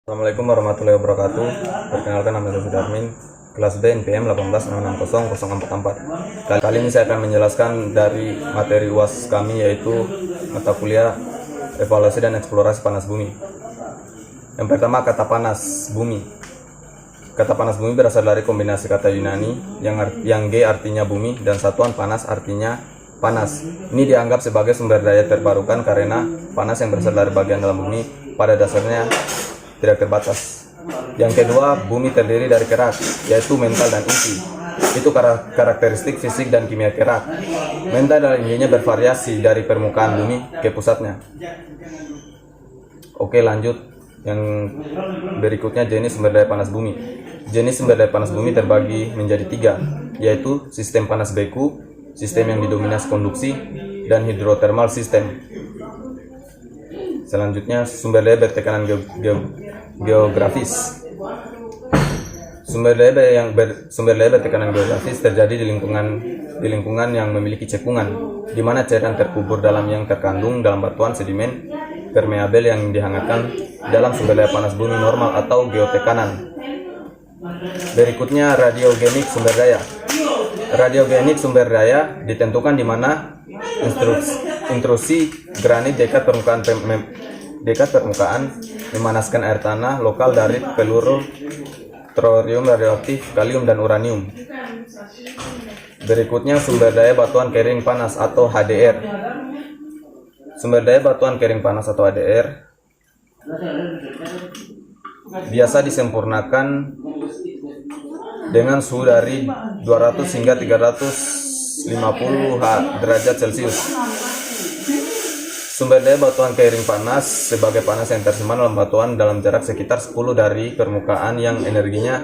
Assalamualaikum warahmatullahi wabarakatuh. Perkenalkan, nama saya Sudarmin, kelas B NPM 1866044. Kali ini saya akan menjelaskan dari materi UAS kami, yaitu mata kuliah evaluasi dan eksplorasi panas bumi. Yang pertama, kata panas bumi. Kata panas bumi berasal dari kombinasi kata Yunani yang G artinya bumi dan satuan panas artinya panas. Ini dianggap sebagai sumber daya terbarukan karena panas yang berasal dari bagian dalam bumi pada dasarnya tidak terbatas. Yang kedua, bumi terdiri dari kerak, yaitu mental dan inti. Itu karakteristik fisik dan kimia kerak. Mental dan intinya bervariasi dari permukaan bumi ke pusatnya. Oke, lanjut. Yang berikutnya, jenis sumber daya panas bumi. Jenis sumber daya panas bumi terbagi menjadi 3, yaitu sistem panas beku, sistem yang didominasi konduksi, dan hidrotermal sistem. Selanjutnya, sumber daya bertekanan geografis. Sumber daya bertekanan geografis terjadi di lingkungan yang memiliki cekungan, di mana cairan terkubur dalam yang terkandung dalam batuan sedimen permeabel yang dihangatkan dalam sumber daya panas bumi normal atau geotekanan. Berikutnya, radiogenik sumber daya. Radiogenik sumber daya ditentukan di mana intrusi granit dekat permukaan memanaskan air tanah lokal dari peluru thorium radioaktif, kalium, dan uranium. Berikutnya, sumber daya batuan kering panas atau HDR. Sumber daya batuan kering panas atau HDR biasa disempurnakan dengan suhu dari 200 hingga 350 derajat Celcius. Sumber daya batuan kering panas sebagai panas yang tersimpan dalam batuan dalam jarak sekitar 10 dari permukaan yang energinya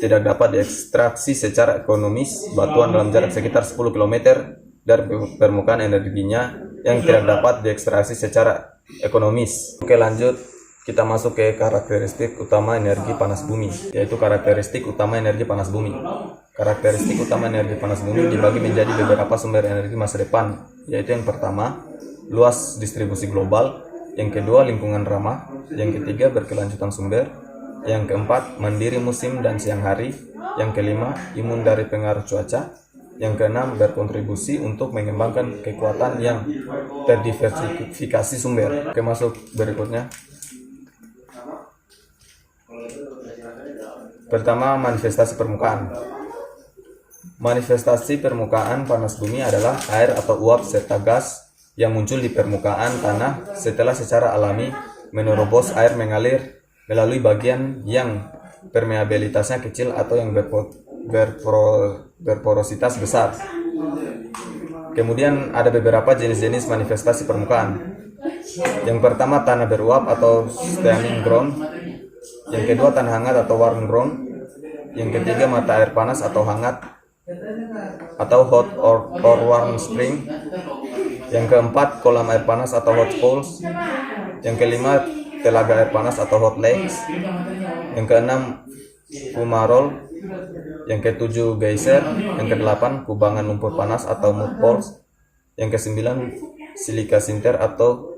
tidak dapat diekstraksi secara ekonomis. Batuan dalam jarak sekitar 10 km dari permukaan energinya yang tidak dapat diekstraksi secara ekonomis. Oke, lanjut. Kita masuk ke karakteristik utama energi panas bumi, yaitu karakteristik utama energi panas bumi. Karakteristik utama energi panas bumi dibagi menjadi beberapa sumber energi masa depan, yaitu yang pertama, luas distribusi global, yang kedua, lingkungan ramah, yang ketiga, berkelanjutan sumber, yang keempat, mandiri musim dan siang hari, yang kelima, imun dari pengaruh cuaca, yang keenam, berkontribusi untuk mengembangkan kekuatan yang terdiversifikasi sumber. Oke, masuk berikutnya. Pertama, manifestasi permukaan. Manifestasi permukaan panas bumi adalah air atau uap serta gas yang muncul di permukaan tanah setelah secara alami menerobos air mengalir melalui bagian yang permeabilitasnya kecil atau yang berporositas besar. Kemudian ada beberapa jenis-jenis manifestasi permukaan. Yang pertama, tanah beruap atau steaming ground. Yang kedua, tanah hangat atau warm ground. Yang ketiga, mata air panas atau hangat atau hot or warm spring. Yang keempat, kolam air panas atau hot pools. Yang kelima, telaga air panas atau hot lakes. Yang keenam, fumarole. Yang ketujuh, geyser. Yang kedelapan, kubangan lumpur panas atau mud pools. Yang kesembilan, silika sinter atau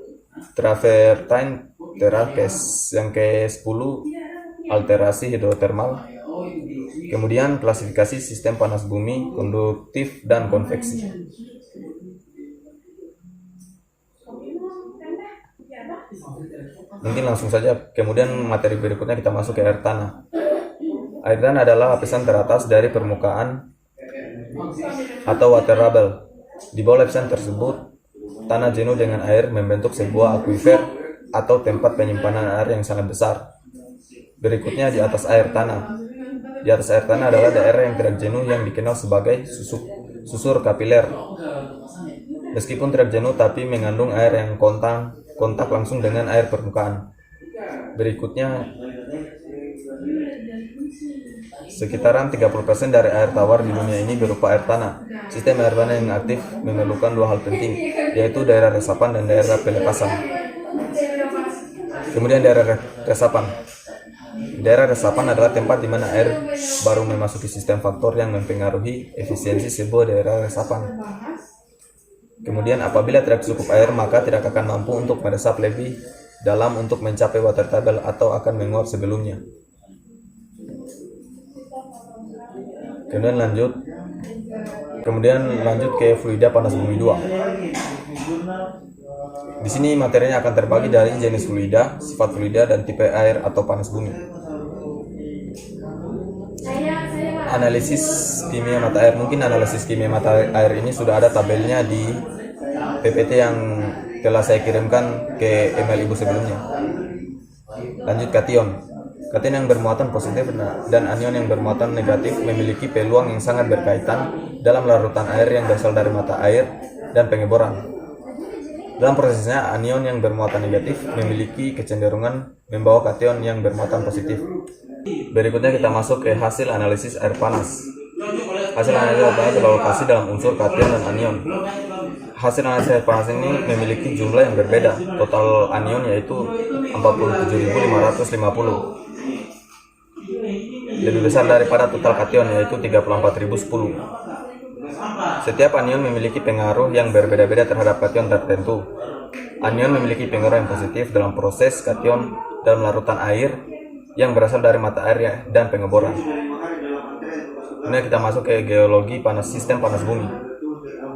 travertine terraces. Yang ke-10, alterasi hidrotermal. Kemudian, klasifikasi sistem panas bumi, konduktif dan konveksi. Mungkin langsung saja. Kemudian materi berikutnya kita masuk ke air tanah. Air tanah adalah lapisan teratas dari permukaan atau water bubble. Di bawah lapisan tersebut, tanah jenuh dengan air membentuk sebuah akuifer atau tempat penyimpanan air yang sangat besar. Berikutnya, di atas air tanah. Di atas air tanah adalah daerah yang tidak jenuh yang dikenal sebagai susur kapiler. Meskipun tidak jenuh tapi mengandung air yang kontak langsung dengan air permukaan. Berikutnya, sekitaran 30% dari air tawar di dunia ini berupa air tanah. Sistem air tanah yang aktif memerlukan dua hal penting, yaitu daerah resapan dan daerah pelepasan. Kemudian, daerah resapan. Daerah resapan adalah tempat di mana air baru memasuki sistem faktor yang mempengaruhi efisiensi sebuah daerah resapan. Kemudian, apabila tidak cukup air, maka tidak akan mampu untuk meresap lebih dalam untuk mencapai water table atau akan menguap sebelumnya. Kemudian lanjut ke fluida panas bumi 2. Di sini materinya akan terbagi dari jenis fluida, sifat fluida, dan tipe air atau panas bumi. Analisis kimia mata air. Mungkin analisis kimia mata air ini sudah ada tabelnya di PPT yang telah saya kirimkan ke email ibu sebelumnya. Lanjut kation. Kation yang bermuatan positif dan anion yang bermuatan negatif memiliki peluang yang sangat berkaitan dalam larutan air yang berasal dari mata air dan pengeboran. Dalam prosesnya, anion yang bermuatan negatif memiliki kecenderungan membawa kation yang bermuatan positif. Berikutnya kita masuk ke hasil analisis air panas. Hasil analisis air panas berlokasi dalam unsur kation dan anion. Hasil analisis air panas ini memiliki jumlah yang berbeda. Total anion yaitu 47.550. Lebih besar daripada total kation yaitu 34.010. Setiap anion memiliki pengaruh yang berbeda-beda terhadap kation tertentu. Anion memiliki pengaruh yang positif dalam proses kation dalam larutan air yang berasal dari mata air dan pengeboran. Kemudian kita masuk ke geologi sistem panas bumi.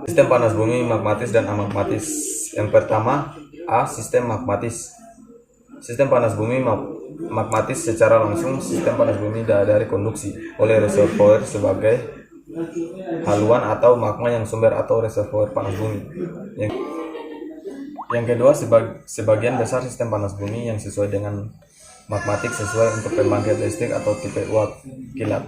Sistem panas bumi magmatis dan amagmatis. Yang pertama, A. Sistem magmatis. Sistem panas bumi magmatis secara langsung sistem panas bumi dari konduksi oleh reservoir sebagai haluan atau magma yang sumber atau reservoir panas bumi. Yang kedua, sebagian besar sistem panas bumi yang sesuai dengan magmatik sesuai untuk pembangkit listrik atau tipe uap kilat.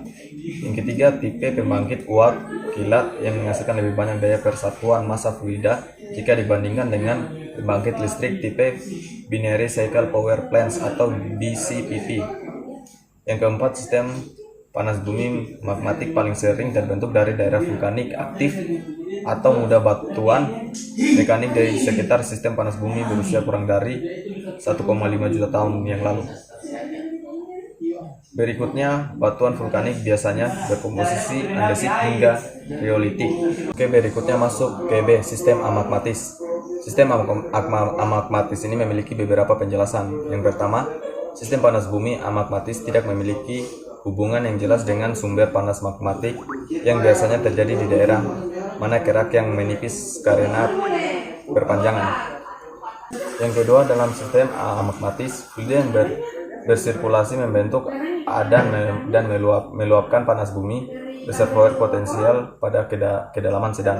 Yang ketiga, tipe pembangkit uap kilat yang menghasilkan lebih banyak daya persatuan massa fluida jika dibandingkan dengan pembangkit listrik tipe binary cycle power plants atau BCPP. Yang keempat, sistem panas bumi magmatik paling sering terbentuk dari daerah vulkanik aktif atau muda batuan mekanik dari sekitar sistem panas bumi berusia kurang dari 1,5 juta tahun yang lalu. Berikutnya, batuan vulkanik biasanya berkomposisi andesit hingga riolitik. Oke, berikutnya masuk ke B, sistem amagmatis. Sistem amagmatis ini memiliki beberapa penjelasan. Yang pertama, sistem panas bumi amagmatis tidak memiliki hubungan yang jelas dengan sumber panas magmatik yang biasanya terjadi di daerah mana kerak yang menipis karena berpanjangan. Yang kedua, dalam sistem amagmatis, fluida yang bersirkulasi membentuk dan meluapkan panas bumi reservoir potensial pada kedalaman sedang.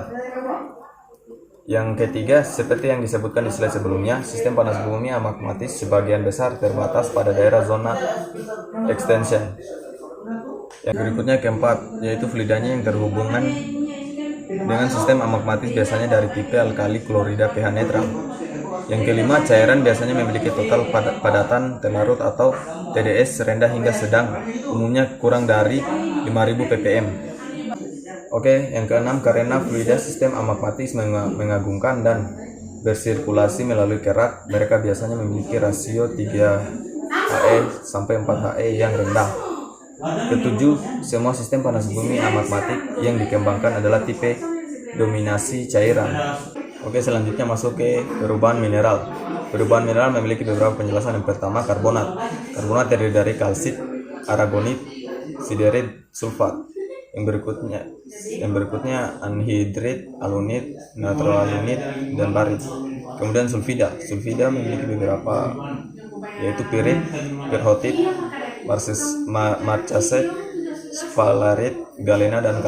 Yang ketiga, seperti yang disebutkan di slide sebelumnya, sistem panas bumi amagmatis sebagian besar terbatas pada daerah zona extension. Yang berikutnya keempat, yaitu fluidanya yang terhubungan dengan sistem amagmatis biasanya dari tipe alkali klorida pH netral. Yang kelima, cairan biasanya memiliki total padatan terlarut atau TDS rendah hingga sedang, umumnya kurang dari 5.000 ppm. Oke, yang keenam, karena fluida sistem amagmatis mengagungkan dan bersirkulasi melalui kerak, mereka biasanya memiliki rasio 3 HE sampai 4 HE yang rendah. Ketujuh, semua sistem panas bumi amagmatik yang dikembangkan adalah tipe dominasi cairan. Oke, selanjutnya masuk ke perubahan mineral. Perubahan mineral memiliki beberapa penjelasan. Yang pertama, karbonat. Karbonat terdiri dari kalsit, aragonit, siderit, sulfat. Yang berikutnya anhidrit, alunit, nitroalinit, dan barit. Kemudian sulfida. Sulfida memiliki beberapa, yaitu pirit, perhotit, marcasite, sphalarit, galena, dan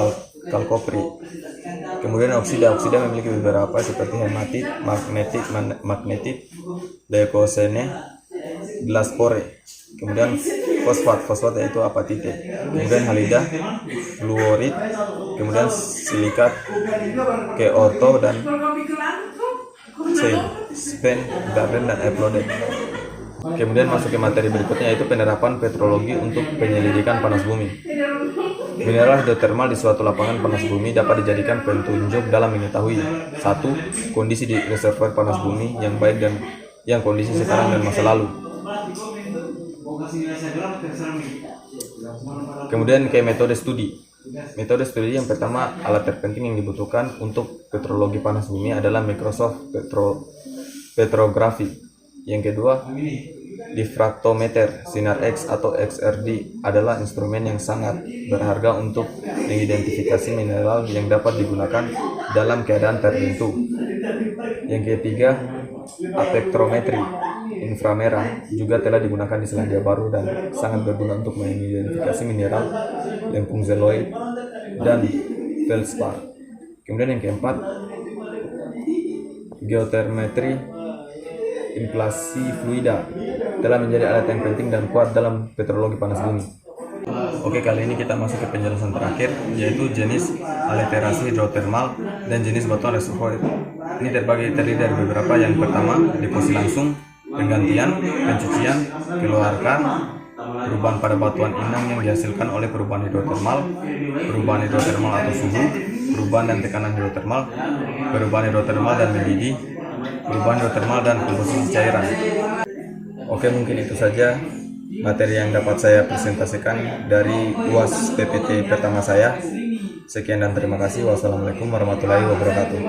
kalkopri. Kemudian oksida memiliki beberapa seperti hematit, magnetit, leucosene, glaspore. Kemudian fosfat yaitu apatite. Kemudian halida, fluorit, kemudian silikat, keorto, dan spen, garden, dan eplodet. Kemudian masuk ke materi berikutnya, yaitu penerapan petrologi untuk penyelidikan panas bumi. Mineral hidrotermal di suatu lapangan panas bumi dapat dijadikan petunjuk dalam mengetahui 1. Kondisi di reservoir panas bumi yang baik dan yang kondisi sekarang dan masa lalu. Kemudian ke metode studi. Metode studi yang pertama, alat terpenting yang dibutuhkan untuk petrologi panas bumi adalah Microsoft Petrography. Yang kedua, diffractometer sinar X atau XRD adalah instrumen yang sangat berharga untuk mengidentifikasi mineral yang dapat digunakan dalam keadaan tertentu. Yang ketiga, aspektrometri inframerah juga telah digunakan di Selandia Baru dan sangat berguna untuk mengidentifikasi mineral lempung zeoloid dan feldspar. Kemudian yang keempat, geotermetri inflasi fluida telah menjadi alat yang penting dan kuat dalam petrologi panas bumi. Oke, kali ini kita masuk ke penjelasan terakhir, yaitu jenis aliterasi hidrotermal dan jenis batuan reservoir. Ini terdiri dari beberapa. Yang pertama, deposi langsung, penggantian, pencucian, keluarkan, perubahan pada batuan inang yang dihasilkan oleh perubahan hidrotermal atau suhu, perubahan dan tekanan hidrotermal, perubahan hidrotermal dan mendidih, perubahan hidrotermal dan komposisi cairan. Oke, mungkin itu saja materi yang dapat saya presentasikan dari UAS PPT pertama saya. Sekian dan terima kasih. Wassalamualaikum warahmatullahi wabarakatuh.